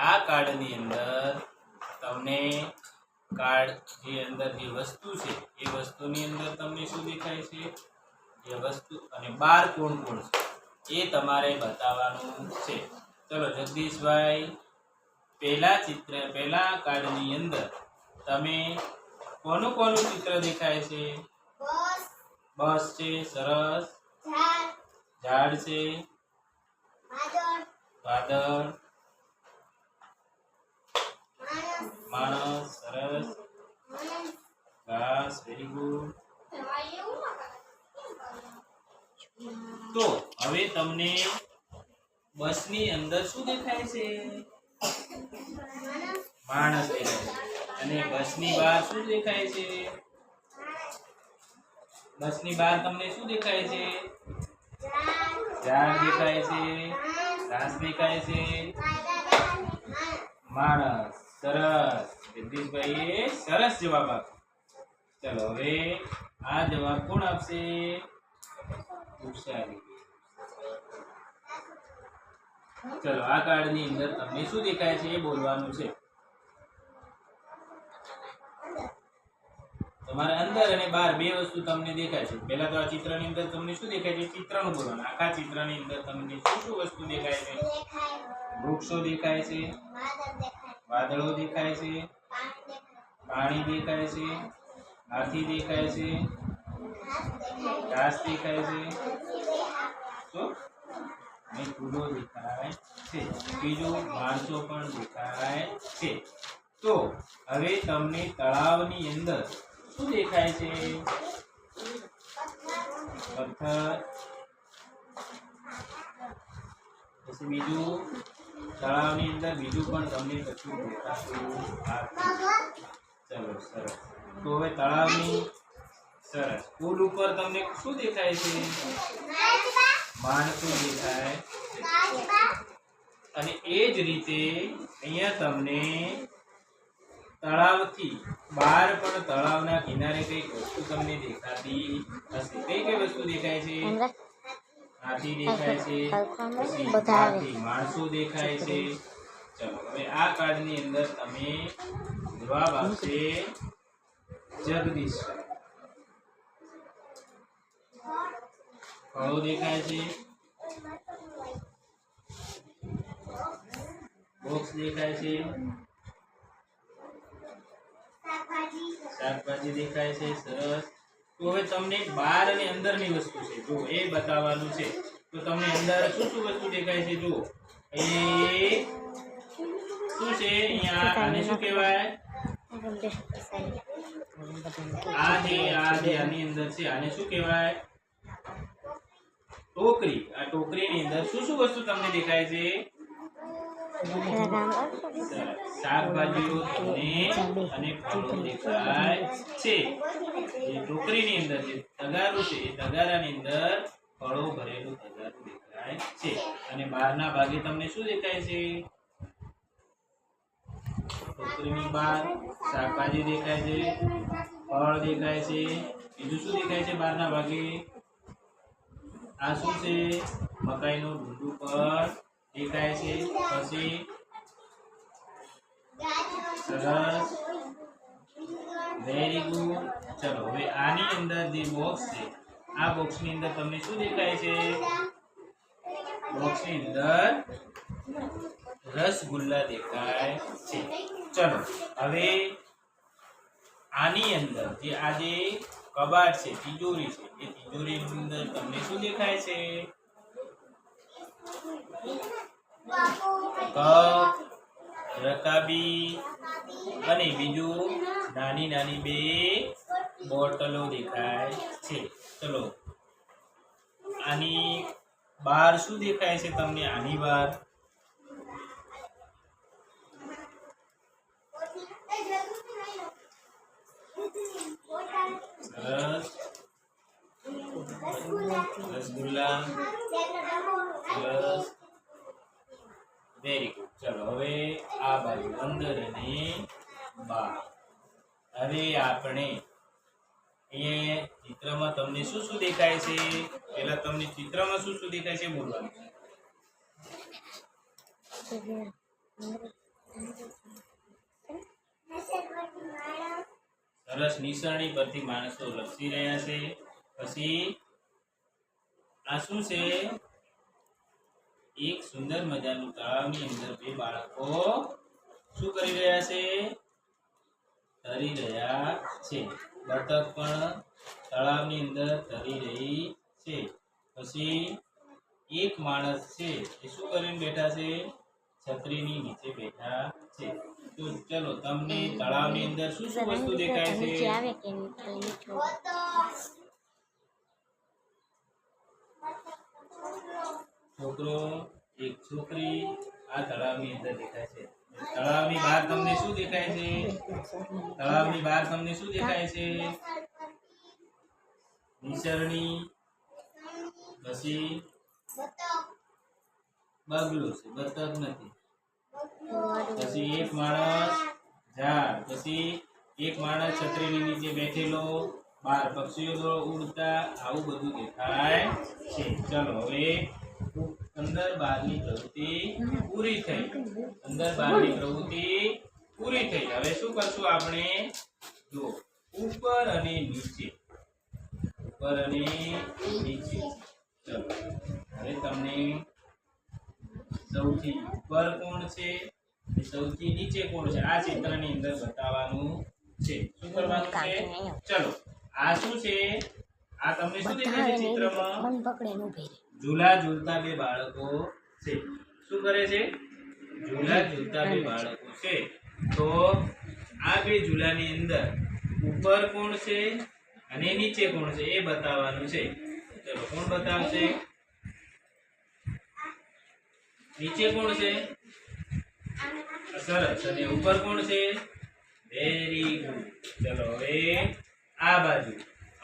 આ કાર્ડની અંદર તમને કાર્ડ જે અંદર જે વસ્તુ છે એ વસ્તુની અંદર તમને શું દેખાય છે, જે વસ્તુ અને બહાર કોણ કોણ છે એ તમારે બતાવવાનું છે. ચલો જગદીશભાઈ, પહેલા કાર્ડની અંદર તમે કોનું કોનું ચિત્ર દેખાય છે? બસ છે, સરસ. ઝાડ છે, વાદળ, માણસ, સરસ. ઘાસ, વેરી ગુડ. તો હવે તમને બસની અંદર શું દેખાય છે? માણસ દેખાય છે. અને બસની બહાર શું દેખાય છે? બસની બહાર તમને શું દેખાય છે? ઝાડ દેખાય છે, ઘાસ દેખાય છે, માણસ. સરસ. જગદીશભાઈએ સરસ જવાબ આપ્યો. ચલો હવે આ જવાબ કોણ આપશે? ઉષાલી. ચલો આ કાર્ડની અંદર તમને શું દેખાય છે એ બોલવાનું છે. તમારે અંદર અને બહાર બે વસ્તુ તમને દેખાય છે. પહેલા તો આ ચિત્રની અંદર તમને શું દેખાય છે? ચિત્રનું બોલવાનું. આખા ચિત્રની અંદર તમને શું શું વસ્તુ દેખાય છે? વૃક્ષો દેખાય છે, વાદળો દેખાય છે, પાણી દેખાય છે, હાથી દેખાય છે, ઘાસ દેખાય છે, તો અને ફૂલો દેખાય છે, બીજું માણસો પણ દેખાય છે. તો હવે તમને તળાવની અંદર શું દેખાય છે? પથ્થર. પછી બીજું તળાવની અંદર બીજું પણ તમને કશું દેખાતું નથી. ચલો સરસ. તો હવે તળાવની સરસ પુલ ઉપર તમને શું દેખાય છે? માણસો દેખાય છે. અને એ જ રીતે અહીંયા તમને તળાવથી બહાર પણ તળાવના કિનારે કઈક વસ્તુ તમને દેખાતી હશે. કઈ કઈ વસ્તુ દેખાય છે? હાથી દેખાય છે, પછી હાથી, માણસો દેખાય છે. ચલો હવે આ કાર્ડની અંદર તમે જવાબ આપશે જગદીશ. ફળો દેખાય છે, બોક્સ દેખાય છે, શાકભાજી દેખાય છે. સરસ. તો હવે તમને બહાર અને અંદરની વસ્તુ છે જો એ બતાવવાનું છે. તો તમને અંદર શું શું વસ્તુ દેખાય છે? જુઓ એ શું છે? અહીંયા આને શું કહેવાય? આ જે આની અંદર છે આને શું કહેવાય? ટોકરી. આ ટોકરીની અંદર શું શું વસ્તુ તમને દેખાય છે? શાકભાજીઓ તમને અને ફળો દેખાય છે. એ ટોકરીની અંદર જે તગારું છે એ તગારાની અંદર ફળો ભરેલું તગારું દેખાય છે. અને બહારના ભાગે તમને શું દેખાય છે? ટોકરીની બહાર શાકભાજી દેખાય છે, ફળ દેખાય છે. બીજું શું દેખાય છે બહારના ભાગે? આ શું છે? મકાઈનું ડૂંડું પણ દેખાય છે. પછી સરસ, વેરી ગુડ. ચલો હવે આની અંદર જે બોક્સ છે આ બોક્સની અંદર તમને શું દેખાય છે? બોક્સની અંદર રસગુલ્લા દેખાય છે. ચલો હવે આની અંદર જે આ જે કબાટ છે, તિજોરી છે, એ તિજોરીની અંદર તમને શું દેખાય છે? કપ, રકાબી અને બીજું નાની નાની બે બોટલો દેખાય છે. ચલો આની બહાર શું દેખાય છે તમને? આની બહાર સરસ રસગુલ્લા. સરસ, વેરી ગુડ. ચલો હવે આ બાજુ અંદર અને બહાર. હવે આપણે અહીંયા ચિત્રમાં તમને શું શું દેખાય છે? પહેલા તમને ચિત્રમાં શું શું દેખાય છે બોલવાનું. સરસ નિસરણી પરથી માણસો લખી રહ્યા છે. પછી આ શું છે? એક સુંદર મજાનું તળાવની અંદર બે બાળકો શું કરી રહ્યા છે? તરી રહ્યા છે. બતક પણ તળાવની અંદર તરી રહી છે. પછી એક માણસ છે એ શું કરીને બેઠા છે? છત્રીની નીચે બેઠા છે. તો ચલો તમને તળાવની અંદર શું શું વસ્તુ દેખાય છે? છોકરો, એક છોકરી આ તળાવની અંદર દેખાય છે. તળાવની બહાર તમને શું દેખાય છે? તળાવની બહાર તમને શું દેખાય છે? નિસરણી, પછી બગલું છે, બતક નથી. પછી એક માણસ, ઝાડ, પછી એક માણસ છત્રીની નીચે બેઠેલો, બહાર પક્ષીઓ ઉડતા, આવું બધું દેખાય છે. ચલો હવે અંદર બહારની પ્રવૃત્તિ પૂરી થઈ. અંદર બહારની પ્રવૃત્તિ પૂરી થઈ. હવે શું કરશું આપણે? જો ઉપર અને નીચે, ઉપર અને નીચે. ચલો હવે તમને સૌથી ઉપર કોણ છે, સૌથી નીચે કોણ છે, આ ચિત્રની અંદર બતાવવાનું છે. શું કરવાનું છે? ચલો આ શું છે? આ તમને શું દેખાય છે ચિત્રમાં? ઝૂલા ઝૂલતા બે બાળકો છે. શું કરે છે? ઝૂલા ઝૂલતા બે બાળકો છે. તો આ બે ઝૂલાની અંદર ઉપર કોણ છે અને નીચે કોણ છે એ બતાવવાનું છે. ચલો કોણ બતાવશે? નીચે કોણ છે? સરસ. અને ઉપર કોણ છે? Very good. ચલો હવે આ બાજુ,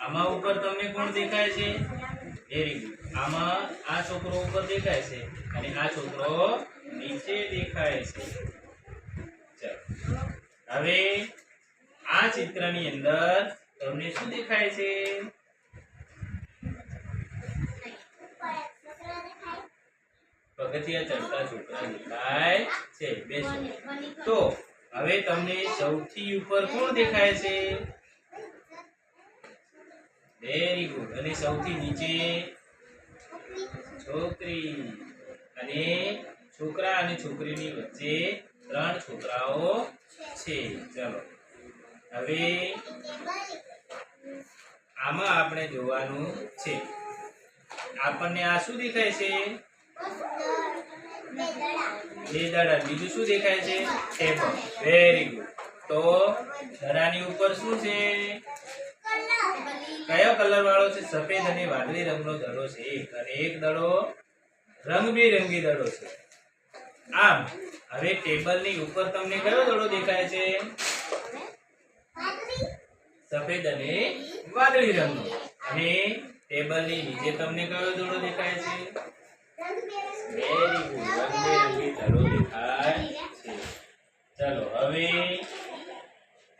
આમાં ઉપર તમને કોણ દેખાય છે? Very good. આમાં આ છોકરો ઉપર દેખાય છે અને આ છોકરો નીચે દેખાય છે. ચલો હવે આ ચિત્રની અંદર તમને શું દેખાય છે? પગથિયા ચડતા છોકરા દેખાય છે. બેસો. તો હવે તમને સૌથી ઉપર કોણ દેખાય છે? Very good. અને સૌથી નીચે છોકરી. અને છોકરા અને છોકરીની વચ્ચે ત્રણ છોકરાઓ છે. ચલો હવે આમાં આપણે જોવાનું છે. આપણને આ શું દેખાય છે? બે દડા. બીજું શું દેખાય છે? ટેબલ. Very good. તો દડાની ઉપર શું છે? કયો કલર વાળો છે? સફેદ અને વાદળી રંગનો દડો છે. અને એક દડો રંગબેરંગી દડો છે. આમ હવે ટેબલની ઉપર તમને કયો દડો દેખાય છે? સફેદ અને વાદળી રંગનો. અને ટેબલની નીચે તમને કયો દડો દેખાય છે? Very good. રંગબેરંગી દડો દેખાય છે. ચલો હવે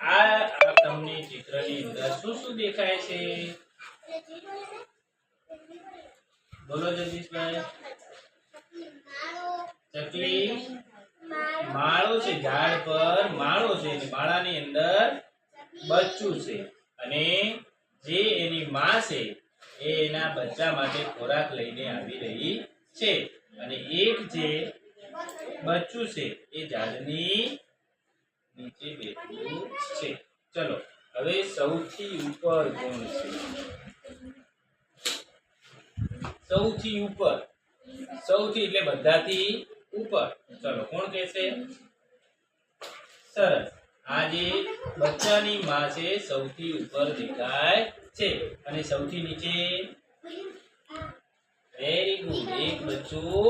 આ તમને ચિત્રની અંદર શું શું દેખાય છે? બોલો જગદીશભાઈ. ચકલી, માળો છે. ઝાડ પર માળો છે. માળાની અંદર બચ્ચું છે. અને જે એની માં છે એ એના બચ્ચા માટે ખોરાક લઈને આવી રહી છે. અને એક જે બચ્ચું છે એ ઝાડની નીચે બેઠું છે. ચલો હવે સૌથી ઉપર કોણ છે? સૌથી ઉપર. સૌથી એટલે બધાથી ઉપર. ચલો કોણ કહેશે? સરસ. આ જે બચ્ચાની માં છે સૌથી ઉપર દેખાય છે. અને સૌથી નીચે? Very good. એક બચ્ચું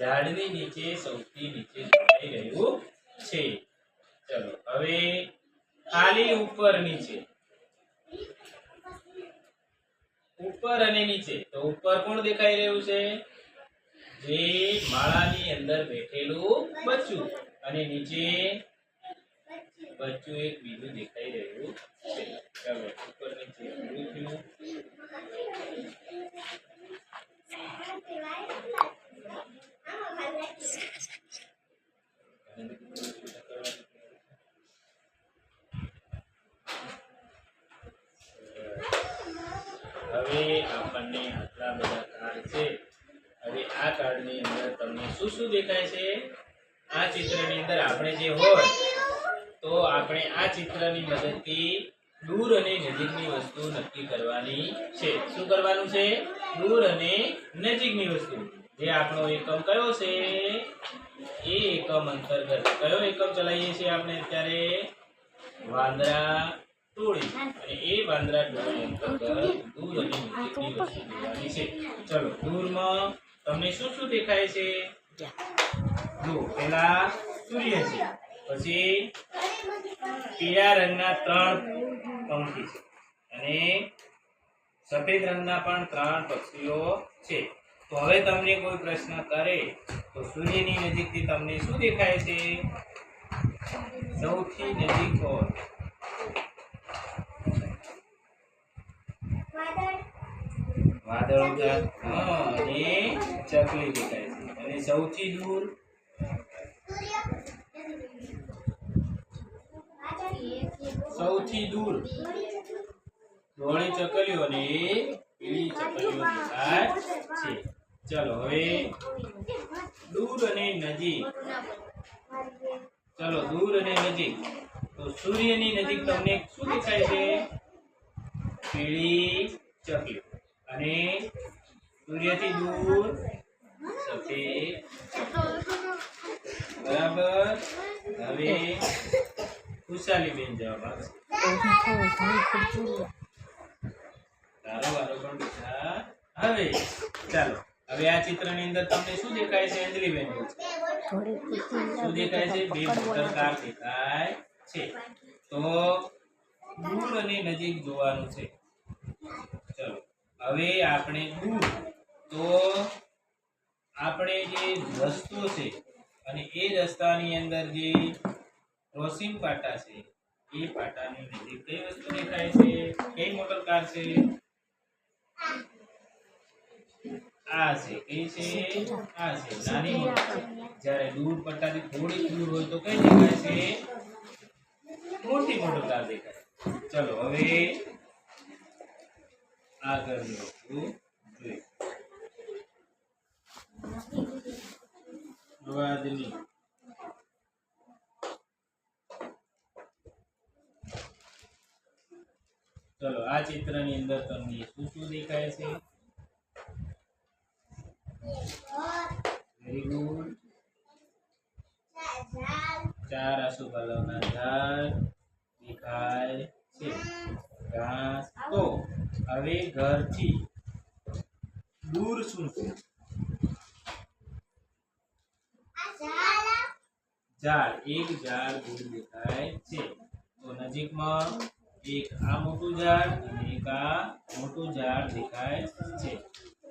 ઝાડની નીચે સૌથી નીચે દેખાઈ રહ્યું છે. ચલો હવે ખાલી ઉપર નીચે. ઉપર અને નીચે. તો ઉપર કોણ દેખાઈ રહ્યું છે? જે માળાની અંદર બેઠેલું બચ્ચું. અને નીચે બચ્ચું એક બીજું દેખાઈ રહ્યું છે. ચાલો ઉપર નીચે પૂરું થયું. શું દેખાય છે? આ ચિત્રની અંદર આપણે જે હોય તો આપણે આ ચિત્રની મદદથી દૂર અને નજીકની વસ્તુ નક્કી કરવાની છે. શું કરવાનું છે? દૂર અને નજીકની વસ્તુ. જે આપણો એકમ કયો છે? એ એકમ અંતર્ગત કયો એકમ ચલાવીએ છીએ આપણે અત્યારે? વાંદરા ટોળી. અને એ વાંદરા ટોળી અંતર્ગત દૂર અને નજીકની વસ્તુ જોવાની છે. ચલો, દૂરમાં તમને શું શું દેખાય છે? જો પેલા સૂર્ય છે, પછી પીળા રંગના 3 પંખી છે અને સફેદ રંગના પણ 3 પક્ષીઓ છે. તો હવે તમને કોઈ પ્રશ્ન કરે તો સૂર્યની નજીકથી તમને શું દેખાય છે? સૌથી નજીક કોણ? વાદળો અને ચકલી દેખાય છે. અને સૌથી દૂર? સૌથી દૂર ધોળી ચકલીઓ અને પીળી ચકલીઓ દેખાય છે. ચલો, હવે દૂર અને નજીક. ચલો, દૂર અને નજીક. તો સૂર્યની નજીક તમને શું દેખાય છે? પીળી ચકલી. અને સૂર્યથી દૂર સફેદ. બરાબર. હવે ખુશાલી બેન જવાબ આપશે. તારો વારો પણ બેટા. હવે ચાલો, હવે આ ચિત્રની અંદર તમને શું દેખાય છે? અંજલિ બેન શું દેખાય છે? 2 મોટર કાર દેખાય છે. તો દૂર અને નજીક જોવાનું છે. ચલો, હવે આપણે દૂર તો આપણે જે રસ્તો છે અને એ રસ્તાની અંદર જે ક્રોસિંગ પાટા છે એ પાટાની નજીક કઈ વસ્તુ દેખાય છે? કઈ મોટર કાર છે? આ છે. કઈ છે? આ છે, નાની મોટર કાર. જ્યારે દૂર પટ્ટાથી થોડી દૂર હોય તો કઈ દેખાય છે? મોટી મોટર કાર દેખાય. ચલો, હવે આગળની વસ્તુ જોઈએ. વાદળી. ચલો, આ ચિત્રની અંદર તમને શું શું દેખાય છે? Very good. 4 આસોપાલવના ઝાડ દેખાય છે. ઘાસ. તો હવે ઘરથી દૂર શું છે? ઝાડ. એક ઝાડ દૂર દેખાય છે. તો નજીકમાં એક આ મોટું ઝાડ અને એક આ મોટું ઝાડ દેખાય છે.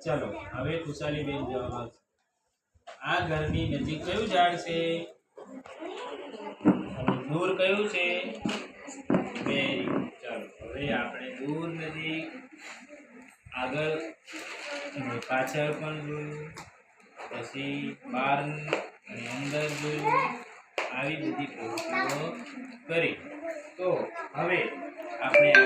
ચલો, હવે ખુશાલી બેન જવાબ આપશે. આ ઘરની નજીક કયું ઝાડ છે? અને દૂર કયું છે? Very good. ચાલો, હવે આપણે દૂર નજીક આગળ અને પાછળ પણ જોયું, પછી બહાર અને અંદર જોયું. આવી બધી પ્રવૃત્તિઓ કરી. તો હવે આપણે